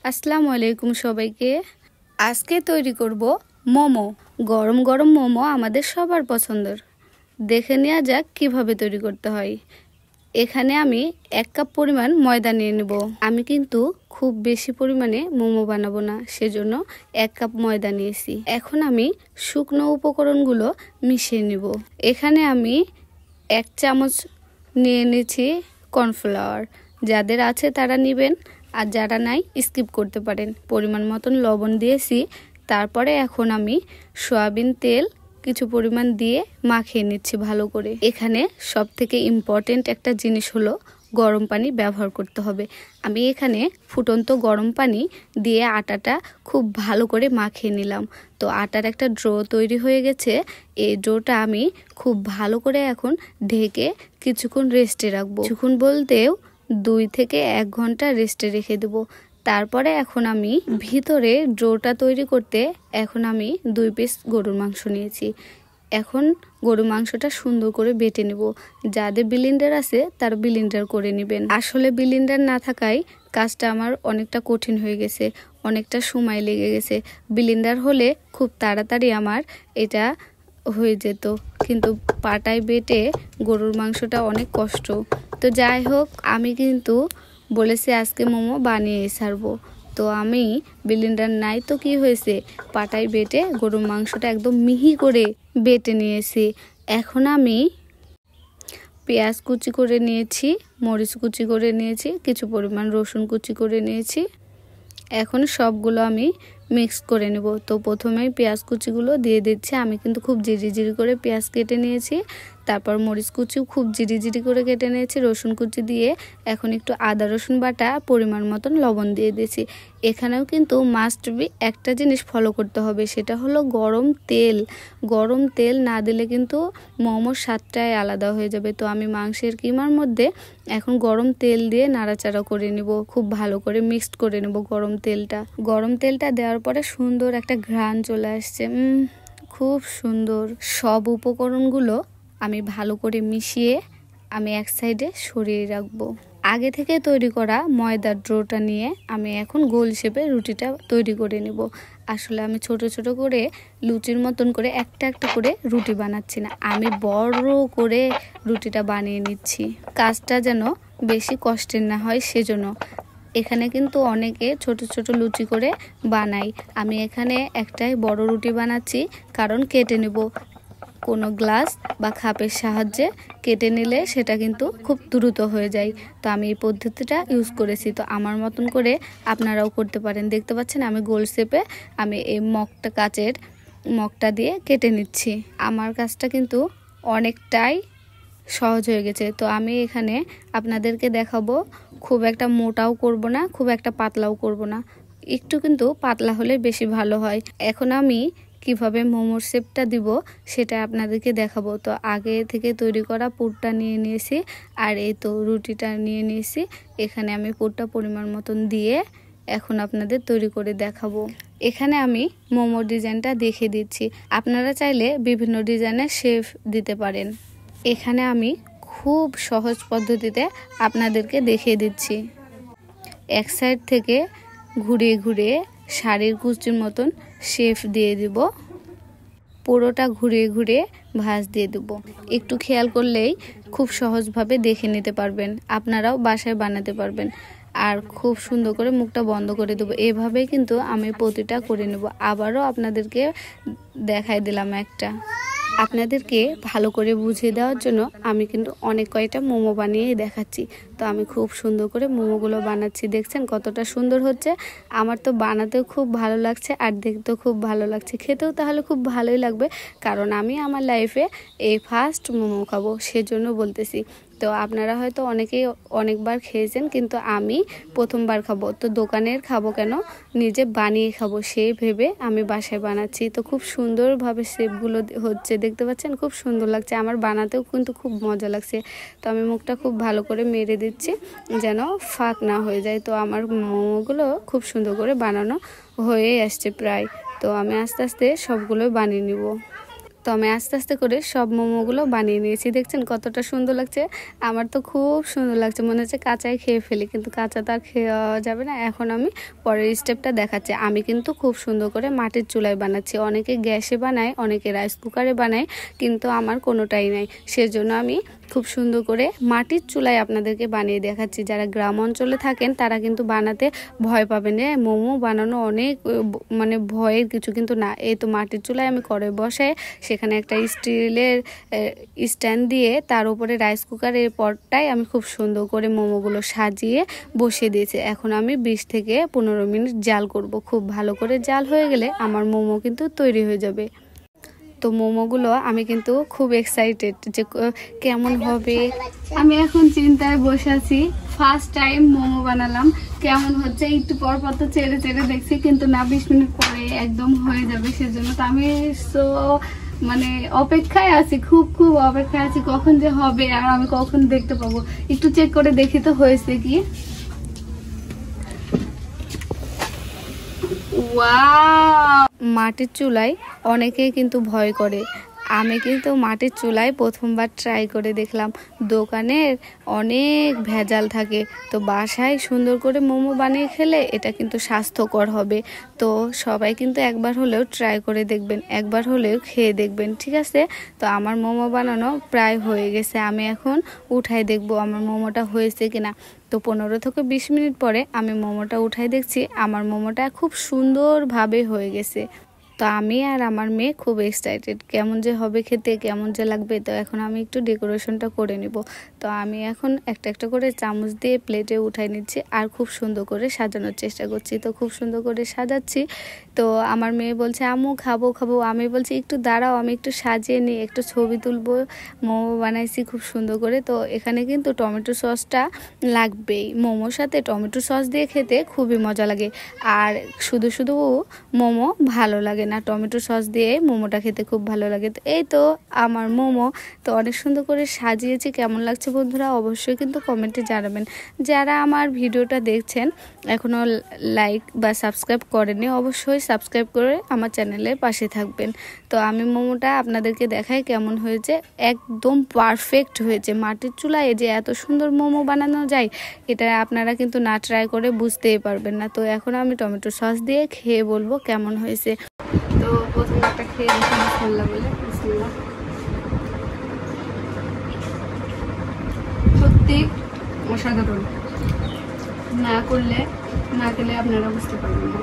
আসসালামু আলাইকুম সবাইকে। আজকে তৈরি করব মোমো। গরম গরম মোমো আমাদের সবার পছন্দের। দেখে নেওয়া যাক কিভাবে তৈরি করতে হয়। এখানে আমি 1 কাপ পরিমাণ ময়দা নিয়ে নেব। আমি কিন্তু খুব বেশি পরিমাণে মোমো বানাবো না, সেজন্য 1 কাপ ময়দা নিয়েছি। এখন আমি শুকনো উপকরণগুলো মিশিয়ে নেব। এখানে আমি 1 চামচ নিয়ে নিয়েছি কর্নফ্লাওয়ার। যাদের আছে তারা নেবেন, আর যারা নাই স্কিপ করতে পারেন। পরিমাণ মতন লবণ দিয়েছি। তারপরে এখন আমি সয়াবিন তেল কিছু পরিমাণ দিয়ে মাখিয়ে নিচ্ছি ভালো করে। এখানে সবথেকে ইম্পর্টেন্ট একটা জিনিস হলো গরম পানি ব্যবহার করতে হবে। আমি এখানে ফুটন্ত গরম পানি দিয়ে আটাটা খুব ভালো করে মাখিয়ে নিলাম। তো আটার একটা ড্রো তৈরি হয়ে গেছে। এই ড্রোটা আমি খুব ভালো করে এখন ঢেকে কিছুক্ষণ রেস্টে রাখবো। কিছুক্ষণ বলতেও 2 থেকে 1 ঘন্টা রেস্টে রেখে দেবো। তারপরে এখন আমি ভিতরে ড্রোটা তৈরি করতে এখন আমি 2 পিস গরুর মাংস নিয়েছি। এখন গরুর মাংসটা সুন্দর করে বেটে নেব। যাদের ব্লেন্ডার আছে তারা ব্লেন্ডার করে নেবেন। আসলে ব্লেন্ডার না থাকায় কাজটা আমার অনেকটা কঠিন হয়ে গেছে, অনেকটা সময় লেগে গেছে। ব্লেন্ডার হলে খুব তাড়াতাড়ি আমার এটা হয়ে যেত, কিন্তু পাটায় বেটে গরুর মাংসটা অনেক কষ্ট। তো যাই হোক, আমি কিন্তু বলেছি আজকে মোমো বানিয়ে ছাড়বো। তো আমি ব্লেন্ডার নাই তো কি হয়েছে, পাটায় বেটে গরুর মাংসটা একদম মিহি করে বেটে নিয়েছি। এখন আমি পেঁয়াজ কুচি করে নিয়েছি, মরিচ কুচি করে নিয়েছি, কিছু পরিমাণ রসুন কুচি করে নিয়েছি। এখন সবগুলো আমি মিক্স করে নেব। তো প্রথমেই পেঁয়াজ কুচিগুলো দিয়ে দিচ্ছি। আমি কিন্তু খুব জিরি করে পেঁয়াজ কেটে নিয়েছি। তারপর মরিচ কুচিও খুব জিরি করে কেটে নিয়েছি। রসুন কুচি দিয়ে এখন একটু আদা রসুন বাটা পরিমাণ মতন লবণ দিয়ে দিয়েছি। এখানেও কিন্তু মাস্ট বি একটা জিনিস ফলো করতে হবে, সেটা হলো গরম তেল। গরম তেল না দিলে কিন্তু মোমোর স্বাদটাই আলাদা হয়ে যাবে। তো আমি মাংসের কিমার মধ্যে এখন গরম তেল দিয়ে নাড়াচাড়া করে নেব, খুব ভালো করে মিক্সড করে নেব গরম তেলটা। গরম তেলটা দেওয়ার পরে সুন্দর একটা ঘ্রাণ চলে আসছে, খুব সুন্দর। সব উপকরণগুলো আমি ভালো করে মিশিয়ে আমি এক সাইডে সরিয়ে রাখবো। আগে থেকে তৈরি করা ময়দার ড্রোটা নিয়ে আমি এখন গোল শেপে রুটিটা তৈরি করে নেব। আসলে আমি ছোট ছোট করে লুচির মতন করে একটা করে রুটি বানাচ্ছি না, আমি বড় করে রুটিটা বানিয়ে নিচ্ছি। কাজটা যেন বেশি কষ্টের না হয় সেজন্য। এখানে কিন্তু অনেকে ছোট ছোট লুচি করে বানাই, আমি এখানে একটাই বড় রুটি বানাচ্ছি, কারণ কেটে নেব। কোনো গ্লাস বা খাপের সাহায্যে কেটে নিলে সেটা কিন্তু খুব দ্রুত হয়ে যায়। তো আমি এই পদ্ধতিটা ইউজ করেছি। তো আমার মতন করে আপনারাও করতে পারেন। দেখতে পাচ্ছেন আমি গোল শেপে আমি এই কাচের মগটা দিয়ে কেটে নিচ্ছি। আমার কাজটা কিন্তু অনেকটাই সহজ হয়ে গেছে। তো আমি এখানে আপনাদেরকে দেখাবো, খুব একটা মোটাও করব না, খুব একটা পাতলাও করব না, একটু কিন্তু পাতলা হলে বেশি ভালো হয়। এখন আমি কিভাবে মোমোর শেপটা দিব সেটা আপনাদেরকে দেখাবো। তো আগে থেকে তৈরি করা পুরটা নিয়ে নিয়েছি, আর এই তো রুটিটা নিয়ে নিয়েছি। এখানে আমি পুরটা পরিমাণ মতন দিয়ে এখন আপনাদের তৈরি করে দেখাবো। এখানে আমি মোমোর ডিজাইনটা দেখিয়ে দিচ্ছি, আপনারা চাইলে বিভিন্ন ডিজাইনের শেপ দিতে পারেন। এখানে আমি খুব সহজ পদ্ধতিতে আপনাদেরকে দেখিয়ে দিচ্ছি। এক সাইড থেকে ঘুরিয়ে শাড়ির কুচির মতন শেপ দিয়ে দিব, পুরোটা ঘুরিয়ে ভাঁজ দিয়ে দেব। একটু খেয়াল করলেই খুব সহজভাবে দেখে নিতে পারবেন, আপনারাও বাসায় বানাতে পারবেন। আর খুব সুন্দর করে মুখটা বন্ধ করে দেবো। এভাবেই কিন্তু আমি প্রতিটা করে নেব। আবারও আপনাদেরকে দেখাই দিলাম একটা। আপনাদেরকে ভালো করে বুঝিয়ে দেওয়ার জন্য আমি কিন্তু অনেক কয়টা মোমো বানিয়ে দেখাচ্ছি। তো আমি খুব সুন্দর করে মোমোগুলো বানাচ্ছি, দেখছেন কতটা সুন্দর হচ্ছে। আমার তো বানাতেও খুব ভালো লাগছে আর দেখতেও খুব ভালো লাগছে, খেতেও তাহলে খুব ভালোই লাগবে, কারণ আমি আমার লাইফে এই ফার্স্ট মোমো খাবো, সেজন্য বলতেছি। তো আপনারা হয়তো অনেকেই অনেকবার খেয়েছেন, কিন্তু আমি প্রথমবার খাবো। তো দোকানের খাবো কেন, নিজে বানিয়ে খাবো সেই ভেবে আমি বাসায় বানাচ্ছি। তো খুব সুন্দরভাবে শেপগুলো হচ্ছে, দেখতে পাচ্ছেন খুব সুন্দর লাগছে। আমার বানাতেও কিন্তু খুব মজা লাগছে। তো আমি মুখটা খুব ভালো করে মেরে দিচ্ছি যেন ফাঁক না হয়ে যায়। তো আমার মোমোগুলো খুব সুন্দর করে বানানো হয়ে আসছে প্রায়। তো আমি আস্তে আস্তে সবগুলো বানিয়ে নিব। তো আমি আস্তে আস্তে করে সব মোমোগুলো বানিয়ে নিয়েছি। দেখছেন কতটা সুন্দর লাগছে, আমার তো খুব সুন্দর লাগছে, মনে হচ্ছে কাঁচাই খেয়ে ফেলি, কিন্তু কাঁচা তো আর খাওয়া যাবে না। এখন আমি পরের স্টেপটা দেখাচ্ছি। আমি কিন্তু খুব সুন্দর করে মাটির চুলায় বানাচ্ছি। অনেকে গ্যাসে বানায়, অনেকে রাইস কুকারে বানায়, কিন্তু আমার কোনোটাই নাই। সেজন্য আমি খুব সুন্দর করে মাটির চুলায় আপনাদেরকে বানিয়ে দেখাচ্ছি। যারা গ্রাম অঞ্চলে থাকেন তারা কিন্তু বানাতে ভয় পাবেন, যে মোমো বানানো অনেক মানে ভয়ের কিছু কিন্তু না। এই তো মাটির চুলায় আমি কড়াই বসায় সেখানে একটা স্টিলের স্ট্যান্ড দিয়ে তার উপরে রাইস কুকারের পটটায় আমি খুব সুন্দর করে মোমোগুলো সাজিয়ে বসিয়ে দিয়েছি। এখন আমি 20 থেকে 15 মিনিট জাল করব। খুব ভালো করে জাল হয়ে গেলে আমার মোমো কিন্তু তৈরি হয়ে যাবে। তো মোমোগুলো আমি কিন্তু খুব এক্সাইটেড যে কেমন হবে। আমি এখন চিন্তায় বসে আছি, ফার্স্ট টাইম মোমো বানালাম, কেমন হচ্ছে একটু পর পর তো চেড়ে চেড়ে দেখছি, কিন্তু না 20 মিনিট পরে একদম হয়ে যাবে। সেজন্য তো আমি মানে অপেক্ষায় আছি, খুব খুব অপেক্ষায় আছি কখন যে হবে আর আমি কখন দেখতে পাবো। একটু চেক করে দেখি তো হয়েছে কি। ওয়াও, মাটির চুলায় অনেকেই কিন্তু ভয় করে। আমি কিন্তু মাটির চুলায় প্রথমবার ট্রাই করে দেখলাম। দোকানের অনেক ভেজাল থাকে, তো বাসায় সুন্দর করে মোমো বানিয়ে খেলে এটা কিন্তু স্বাস্থ্যকর হবে। তো সবাই কিন্তু একবার হলেও ট্রাই করে দেখবেন, একবার হলেও খেয়ে দেখবেন, ঠিক আছে? তো আমার মোমো বানানো প্রায় হয়ে গেছে। আমি এখন উঠাই দেখব আমার মোমোটা হয়েছে কিনা। তো 15 থেকে 20 মিনিট পরে আমি মোমোটা উঠাই দেখছি আমার মোমোটা খুব সুন্দরভাবে হয়ে গেছে। তো আমি আর আমার মেয়ে খুব এক্সাইটেড, কেমন যে হবে খেতে, কেমন যে লাগবে। তো এখন আমি একটু ডেকোরেশনটা করে নিব। তো আমি এখন একটা একটা করে চামচ দিয়ে প্লেটে উঠাই নিচ্ছি আর খুব সুন্দর করে সাজানোর চেষ্টা করছি। তো খুব সুন্দর করে সাজাচ্ছি। তো আমার মেয়ে বলছে আম্মু খাবো খাবো, আমি বলছি একটু দাঁড়াও, আমি একটু সাজিয়ে নিই, একটু ছবি তুলবো। মোমো বানাইছি খুব সুন্দর করে। তো এখানে কিন্তু টমেটো সসটা লাগবেই, মোমোর সাথে টমেটো সস দিয়ে খেতে খুবই মজা লাগে। আর শুধু শুধু মোমো ভালো লাগে না, টমেটো সস দিয়ে মোমোটা খেতে খুব ভালো লাগে। তো এই তো আমার মোমো তো অনেক সুন্দর করে সাজিয়েছি। কেমন লাগছে বন্ধুরা অবশ্যই কিন্তু কমেন্টে জানাবেন। যারা আমার ভিডিওটা দেখছেন এখনও লাইক বা সাবস্ক্রাইব করেনি, অবশ্যই সাবস্ক্রাইব করে আমার চ্যানেলের পাশে থাকবেন। তো আমি মোমোটা আপনাদেরকে দেখাই কেমন হয়েছে। একদম পারফেক্ট হয়েছে। মাটির চুলায় যে এত সুন্দর মোমো বানানো যায় এটা আপনারা কিন্তু না ট্রাই করে বুঝতেই পারবেন না। তো এখন আমি টমেটো সস দিয়ে খেয়ে বলবো কেমন হয়েছে। তো প্রথমে একটা খেয়ে দেখি বিসমিল্লাহ বলে। বিসমিল্লাহ, সত্যি অসাধারণ, না খেলে আপনারা বুঝতে পারবেন না।